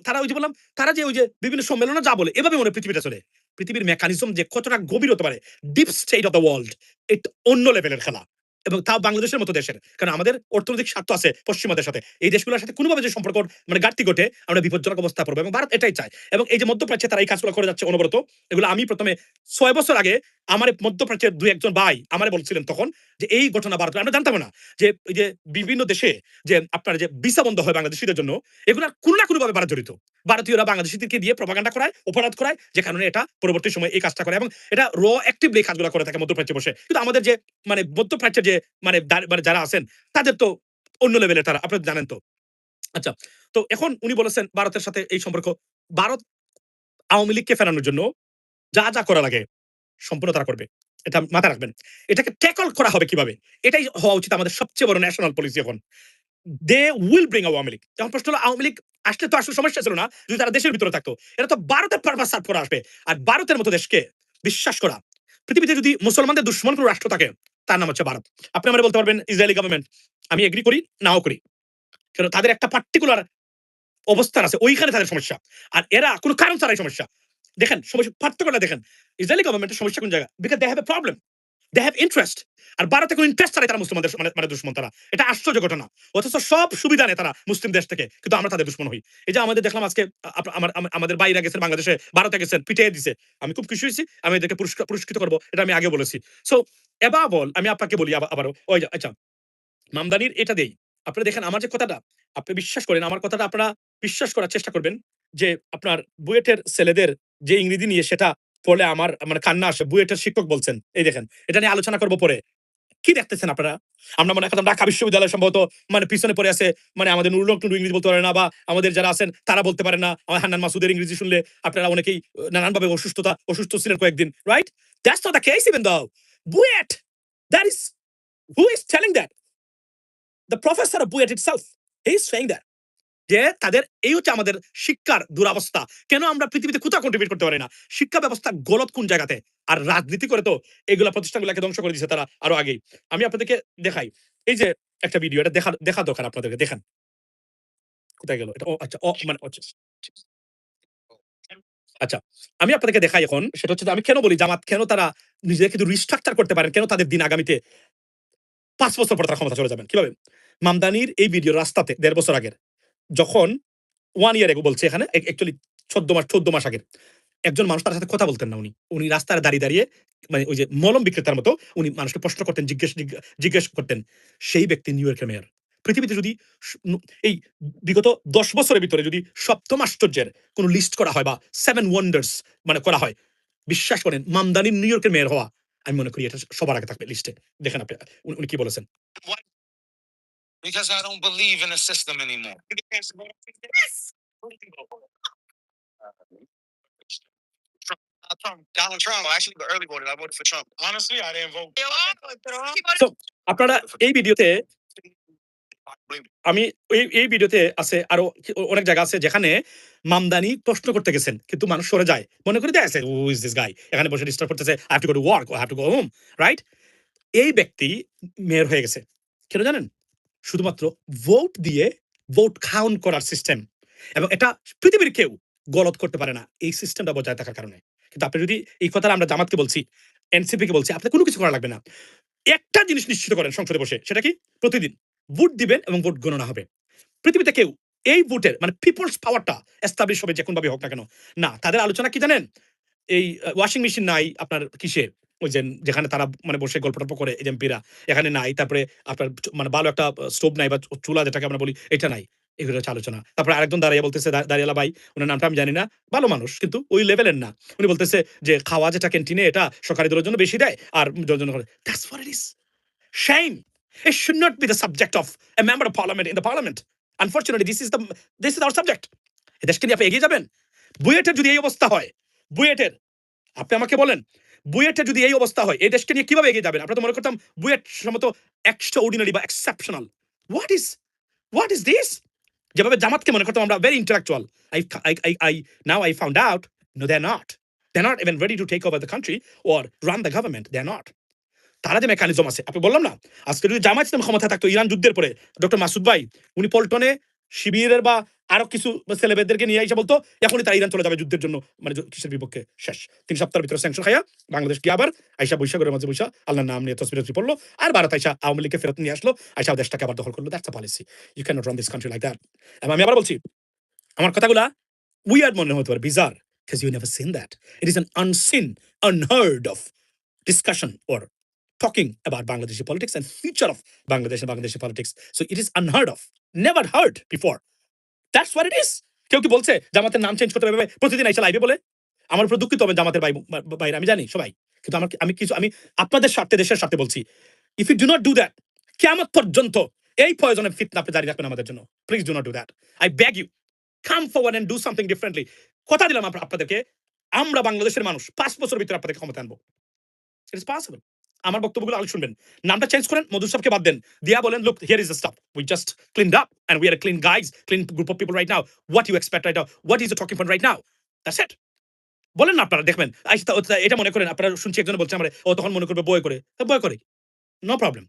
তারা ওই যে বললাম, তারা যে ওই যে বিভিন্ন সম্মেলনে যা বলে এভাবে মনে হয় পৃথিবীটা চলে। পৃথিবীর মেকানিজম যে কতটা গভীর হতে পারে, deep state of the world, এটা অন্য লেভেলের খেলা। এবং তাও বাংলাদেশের মতো দেশের। কারণ আমাদের অর্থনৈতিক স্বার্থ আছে পশ্চিমাদের সাথে। এই দেশগুলোর সাথে কোনোভাবে যে সম্পর্ক মানে ঘাটতি ঘটে, আমরা বিপজ্জনক অবস্থায় পড়বো এবং ভারত এটাই চায়। এবং এই যে মধ্যপ্রাচ্যে তারা এই কাজগুলো করে যাচ্ছে অনবরত। এগুলো আমি ৬ বছর আগে আমার মধ্যপ্রাচ্যের ২-১ জন ভাই আমারে বলছিলেন তখন যে এই ঘটনা ভারতে আমরা জানতাম না। যে এই যে বিভিন্ন দেশে যে আপনার যে ভিসা বন্ধ হয় বাংলাদেশীদের জন্য, এগুলা কোনো না কোনোভাবে ভারত জড়িত। ভারতীয়রা বাংলাদেশীদেরকে দিয়ে প্রপাগান্ডা করায়, অপরাধ করায়, যে কারণে এটা পরবর্তী সময়ে এই কাজটা করে এবং এটা অ্যাক্টিভলি এই কাজগুলো করে থাকে মধ্যপ্রাচ্যে বসে। কিন্তু আমাদের যে মানে মধ্যপ্রাচ্যের যে মানে যারা আছেন তাদের তো অন্য লেভেলের তারা, আপনারা জানেন তো। আচ্ছা, তো এখন উনি বলেছেন ভারতের সাথে এই সম্পর্ক, ভারত আওয়ামী লীগকে ফেরানোর জন্য যা, যা করা লাগে সম্পূর্ণ তারা করবে। এটা মাথায় রাখবেন। এটাকে ট্যাকল করা হবে কিভাবে? এটাই হওয়া উচিত আমাদের সবচেয়ে বড় ন্যাশনাল পলিসি এখন। They will bring Awami League. এখন প্রশ্ন হলো আওয়ামী লীগ আসলে তো আসলে সমস্যা ছিল না যদি তারা দেশের ভিতরে থাকতো। এটা তো ভারতের পারপাস সার্ভ করে আসবে। আর ভারতের মতো দেশকে বিশ্বাস করা, পৃথিবীতে যদি মুসলমানদের দুশ্মন কোন রাষ্ট্র থাকে তার নাম হচ্ছে ভারত। আপনি আমারে বলতে পারবেন ইসরায়েলি গভর্নমেন্ট। আমি এগ্রি করি, নাও করি। কারণ তাদের একটা পার্টিকুলার অবস্থান আছে। ওইখানে তাদের সমস্যা। আর এরা কোন কারণ ছাড়াই সমস্যা। দেখেন সমস্যা পার্থক্যটা দেখেন। ইসরায়েলি গভর্নমেন্টের সমস্যা কোন জায়গায়? Because they have a problem. They have interest. আর ভারতে কোন ইন্টারেস্ট ছাড়াই তারা মুসলমানদের মানে দুশ্মন তারা। এটা আশ্চর্য ঘটনা। অথচ সব সুবিধা নেয় তারা মুসলিম দেশ থেকে। কিন্তু আমরা তাদের দুশ্মন হই। এই যে আমাদের দেখলাম আজকে আমাদের ভাইরা গেছেন বাংলাদেশে, ভারতে গেছেন, পিটিয়ে দিছে। আমি খুব খুশি হইছি। আমি এদেরকে পুরস্কৃত করব। এটা আমি আগে বলেছি। সো above all আমি আপনাকে বলি আবারও ওই যে আচ্ছা, মামদানির এটা দেই। আপনারা দেখেন আমার যে কথাটা, আপনি বিশ্বাস করেন আমার কথাটা আপনারা বিশ্বাস করার চেষ্টা করবেন যে আপনার বুয়েটের ছেলেদের যে ইংরেজি নিয়ে সেটা পড়লে আমার মানে কান্না আসে। বুয়েটের শিক্ষক বলছেন। এই দেখেন, এটা নিয়ে আলোচনা করব পরে। কি দেখতেছেন আপনারা? আমরা মনে করতাম ঢাকা বিশ্ববিদ্যালয় সম্ভবত মানে পিছনে পড়ে আছে। মানে আমাদের নুরুল হক টুডু ইংরেজি বলতে পারে না বা আমাদের যারা আছেন তারা বলতে পারে না। আমার হান্নান মাসুদের ইংরেজি শুনলে আপনারা অনেকেই নানানভাবে অসুস্থ ছিলেন কয়েকদিন। Right? That's not the case even though. BUET, that is who is telling that? The professor of Buet itself, he is saying that. যে তাদের এই হচ্ছে আমাদের শিক্ষার দুরবস্থা। কেন আমরা পৃথিবীতে কোথাও কন্ট্রিবিউট করতে পারি না? শিক্ষা ব্যবস্থা গলত কোন জায়গাতে? আর রাজনীতি করে তো এগুলা প্রতিষ্ঠানগুলোকে ধ্বংস করে দিয়েছে তারা আরো আগেই। আমি আপনাদেরকে দেখাই। এই যে একটা ভিডিও, এটা দেখা দরকার আপনাদেরকে। দেখেন। কোথায় গেল? এটা আচ্ছা মানে আচ্ছা। আচ্ছা, আমি আপনাদেরকে দেখাই এখন। সেটা হচ্ছে যে আমি কেন বলি জামাত কেন তারা নিজেকে কিন্তু রিস্ট্রাকচার করতে পারেন, কেন তাদের দিন আগামীতে ৫ বছর পর তারা ক্ষমতা চলে যাবেন। কিভাবে? মামদানির এই ভিডিও রাস্তাতে ১.৫ বছর আগের। যখন 1 ইয়ার এগো বলছে এখানে অ্যাকচুয়ালি ১৪ মাস আগের। একজন মানুষ তার সাথে কথা বলতেন না উনি। উনি রাস্তায় দাঁড়িয়ে মানে ওই যে মলম বিক্রেতার মতো উনি মানুষকে প্রশ্ন করতেন, জিজ্ঞেস করতেন। সেই ব্যক্তি নিউ ইয়র্কের মেয়র। পৃথিবীতে যদি স নু এই বিগত ১০ বছরের ভিতরে যদি ৭ম আশ্চর্যের কোন লিস্ট করা হয় বা 7 ওয়ান্ডারস মানে করা হয়, বিশ্বাস করেন মামদানির নিউ ইয়র্কের মেয়র হওয়া আমি মনে করি এটা সবার আগে থাকবে লিস্টে। দেখেন আপনি উনি কি বলেছেন? Because I don't believe in the system anymore. Yes. Trump, Donald Trump. I actually early voted. I voted for Trump. Honestly, I didn't vote. So, আপনারা এই ভিডিওতে আমি এই ভিডিওতে আছে আরো অনেক জায়গা আছে যেখানে মামদানি প্রশ্ন করতে গেছেন। কিন্তু মানুষ সরে যায়। মনে করে দেয় আছে, "হু ইস দিস গাই?" এখানে বসে ডিস্টার্ব করতেছে। "I have to go to work or I have to go home." Right? এই ব্যক্তি মেয়র হয়ে গেছে। কেন জানেন? শুধুমাত্র ভোট দিয়ে ভোট কাউন্ট করার সিস্টেম এবং এটা পৃথিবীর কেউ গলত করতে পারে না এই সিস্টেমটা বজায় থাকার কারণে। কিন্তু আপনি যদি এই কথাটা আমরা জামাতকে বলছি, এনসিপি কে বলছি, আপনার কোনো কিছু করা লাগবে না। একটা জিনিস নিশ্চিত করেন সংসদে বসে, সেটা কি? প্রতিদিন ভোট দিবেন এবং ভোট গণনা হবে। পৃথিবীতে কেউ এই ভোটের মানে পিপলস পাওয়ারটা এস্টাবলিশ হবে যেকোনভাবে হোক না কেন। না, তাদের আলোচনা কি জানেন? এই ওয়াশিং মেশিন নাই আপনার কিসে? ওই যে যেখানে তারা মানে বসে গল্প-টল্প করে এই এমপিরা, এখানে নাই। তারপরে আপনার মানে ভালো একটা স্টোভ নাই বা চুলা যেটাকে আমরা বলি, এটা নাই। এগুলো হচ্ছে আলোচনা। তারপরে আরেকজন দাঁড়াইয়া বলতেছে, দাঁড়িয়ালা ভাই, উনার নামটা আমি জানি না। ভালো মানুষ কিন্তু ওই লেভেলের না। উনি বলতেছে যে, "খাওয়া যেটা ক্যান্টিনে এটা সরকারিদের জন্য বেশি দেয় আর জন্য করে।" That's what it is. Shame. It should not be the subject of a member of parliament in the parliament. Unfortunately, this is our subject. এই দেশকে নিয়ে আপনি এগিয়ে যাবেন? বুয়েটের যদি এই অবস্থা হয়, বুয়েটের আপনি আমাকে বলেন, বুয়েটের যদি এই অবস্থা হয়, এই দেশকে নিয়ে কিভাবে এগিয়ে যাবেন? আমরা তো মনে করতাম বুয়েট সম্ভবত extraordinary বা exceptional. What is what is this? যেভাবে জামাতকে মনে করতাম আমরা very intellectual. I now I found out, no, they're not. They're not even ready to take over the country or run the government. They're not. তারা যে mechanism আছে, আপনি বললাম না, আজকে যদি জামায়াত ইসলাম ক্ষমতায় থাকতো ইরান যুদ্ধের পরে, ডক্টর মাসুদ ভাই উনি পল্টনে শিবিরের বা আরো কিছু ছেলেমেয়েদেরকে নিয়ে এসে বলতো এখনই তারা ইরান চলে যাবে যুদ্ধের জন্য, মানে কিসের বিপক্ষে, শেষ 3 সপ্তাহের ভিতরে স্যাংশন খাইয়া বাংলাদেশ গিয়ে আবার আইসা বৈশাখের মাঝে বৈশা আল্লাহর নাম নিয়ে তসবির পড়লো, আর ভারত আইসা আওয়ামী লীগকে ফেরত নিয়ে আসলো, আইসা দেশটাকে আবার দখল করলো। That's a policy. You can not run this country like that. এবং আমি আবার বলছি, আমার কথাগুলা উইয়ার্ড মনে হতে পারে, bizarre, because you never seen that. It is an unseen, unheard of discussion or talking about Bangladeshi politics and future of Bangladesh and Bangladeshi politics. So it is unheard of, never heard before. That's what it is. কেউ কি বলছে জামাতের নাম change করতে হবে প্রতিদিন আইসা লাইভে বলে? আমার উপর দুঃখিত হবে জামাতের বাইরে, আমি জানি সবাই, কিন্তু আমি আপনাদের স্বার্থে, দেশের স্বার্থে বলছি, if you do not do that, কিয়ামত পর্যন্ত এই প্রয়োজনের ফিতনা আপনি জারি রাখবেন আমাদের জন্য। Please do not do that. I beg you, come forward and do something differently. কথা দিলাম আপনাদেরকে, আমরা বাংলাদেশের মানুষ 5 বছর ভিতরে আপনাদের ক্ষমতা আনবো। It is possible. আমার বক্তব্যগুলো আগে শুনবেন, নামটা চেঞ্জ করেন, মধুর সাহেবকে বাদ দেন, দিয়া বলেন, look, here is the stuff, we just cleaned up and we are clean guys, clean group of people right now, what you expect right now, what is the talking point right now, that's it. বলেন না আপনারা, দেখবেন এটা মনে করেন, আপনারা শুনছি একজন বলছে আমরা, ও তখন মনে করবে বয় করে, বয় করে, নো প্রবলেম।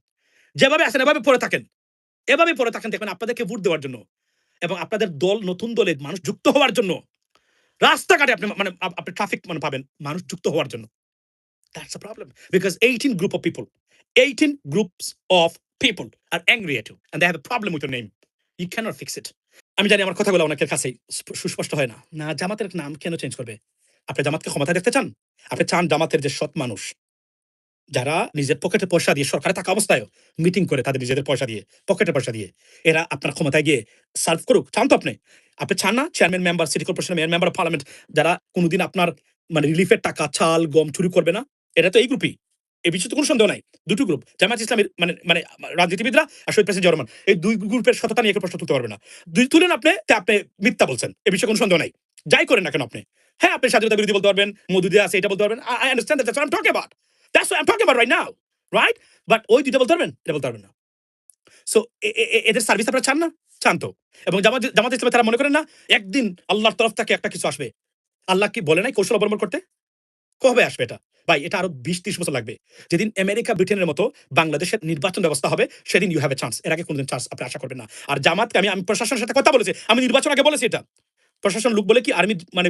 যেভাবে আছেন এভাবে পড়ে থাকেন, এভাবে পড়ে থাকেন, দেখবেন আপনাদেরকে ভোট দেওয়ার জন্য এবং আপনাদের দল, নতুন দলে মানুষ যুক্ত হওয়ার জন্য, রাস্তাঘাটে আপনি মানে আপনি ট্রাফিক মানে পাবেন মানুষ যুক্ত হওয়ার জন্য। That's the problem. Because 18 group of people, 18 groups of people are angry at you and they have a problem with your name. You cannot fix it. আমি জানি আমার কথাগুলো অনেকের কাছেই সুস্পষ্ট হয় না। না, জামাতের নাম কেন চেঞ্জ করবে? আপনি জামাতকে ক্ষমতায় দেখতে চান? আপনি চান জামাতের যে সৎ মানুষ, যারা নিজের পকেটে পয়সা দিয়ে সরকারে থাকা অবস্থায়ও মিটিং করে তাদের নিজেদের পয়সা দিয়ে, পকেটে পয়সা দিয়ে, এরা আপনার ক্ষমতায় গিয়ে সার্ভ করুক? চান তো আপনি? আপনি চান না chairman member, city corporation mayor, member of parliament যারা কোনোদিন আপনার মানে রিলিফের টাকা, চাল, গম চুরি করবে না? এটা তো এই গ্রুপই। এই বিষয়ে তো কোনো সন্দেহ নাই। দুটো গ্রুপ, জামায়াত ইসলামের মানে মানে রাজনীতিবিদরা আর শহীদ প্রেসিডেন্ট জিয়া রহমান, এই দুই গ্রুপের সততা নিয়ে প্রশ্ন তুলতে পারবে না। দুই তুলেন আপনি, আপনি মিথ্যা বলছেন, এ বিষয়ে কোনো সন্দেহ নাই। যাই করেন না কেন আপনি, হ্যাঁ, আপনি স্বাধীনতা বিরোধী বলতে পারবেন, মধু দিয়ে আছে এটা বলতে পারবেন, I understand that's what I am talking about. That's what I'm talking about right now, right? But ওই দুইটা বলতে পারবেন, এটা বলতে পারবেন না। সো এদের সার্ভিস আপনারা চান না? চান তো। এবং জামাত ইসলামে তারা মনে করেন না একদিন আল্লাহর তরফ থেকে একটা কিছু আসবে? আল্লাহ কি বলে নাই কৌশল অবলম্বন করতে? কবে আসবে এটা? ভাই, এটা আরো 20-30 বছর লাগবে। যেদিন আমেরিকা, ব্রিটেনের মতো বাংলাদেশের নির্বাচন ব্যবস্থা হবে, সেদিন ইউ হ্যাভ এ চান্স। এর আগে কোনদিন চান্স আপনি আশা করবেন না। আর জামাতকে আমি প্রশাসনের সাথে কথা বলেছি, আমি নির্বাচন আগে বলেছি এটা। প্রশাসন লোক বলে কি আর্মি মানে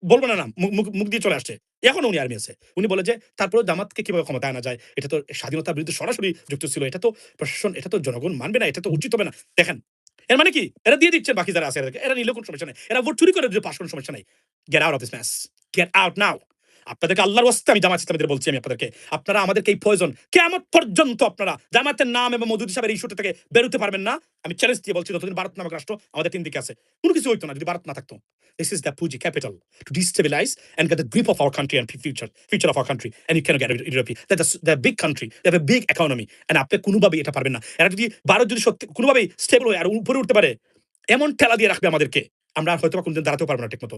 বলবো না নাম, মুখ দিয়ে চলে আসছে। এখনো উনি আর্মি আছে। উনি বলে যে তারপরেও জামাতকে কিভাবে ক্ষমতায় আনা যায়? এটা তো স্বাধীনতার বিরুদ্ধে সরাসরি যুক্ত ছিল। এটা তো প্রশাসন, এটা তো জনগণ মানবে না, এটা তো উচিত হবে না। দেখেন, এর মানে কি? এরা দিয়ে দিচ্ছে বাকি যারা আছে এদেরকে। এরা নিলেও কোনো সমস্যা নাই। এরা ভোট চুরি করে যদি পাস করার সমস্যা নাই। Get out of this mace. Get out now. আপনাদেরকে আল্লাহর ওয়াস্তে আমি জামাত ইসলামীদের বলছি, আমি আপনাদেরকে, আপনারা আমাদেরকে এই প্রয়োজন কিয়ামত পর্যন্ত আপনারা জামাতের নাম এবং মওদুদ সাহেবের ইস্যুটা থেকে বেরোতে পারবেন না। আমি চ্যালেঞ্জ দিয়ে বলছি, যতদিন ভারত নামক রাষ্ট্র আমাদের 3 দিকে আছে, কোনো কিছু হইতো না যদি ভারত না থাকতো। This is the Puji capital to destabilize and get the grip of our country and future of our country, and you cannot get rid of it. They're a big country, they have a big economy, and আপনি কোনোভাবেই এটা পারবেন না। এরা যদি ভারত যদি সত্যি কোনোভাবেই স্টেবল হয়ে আর উপরে উঠতে পারে, এমন ঠেলা দিয়ে রাখবে আমাদেরকে, আমরা হয়তো কোনদিন দাঁড়াতেও পারবো না ঠিক মতো।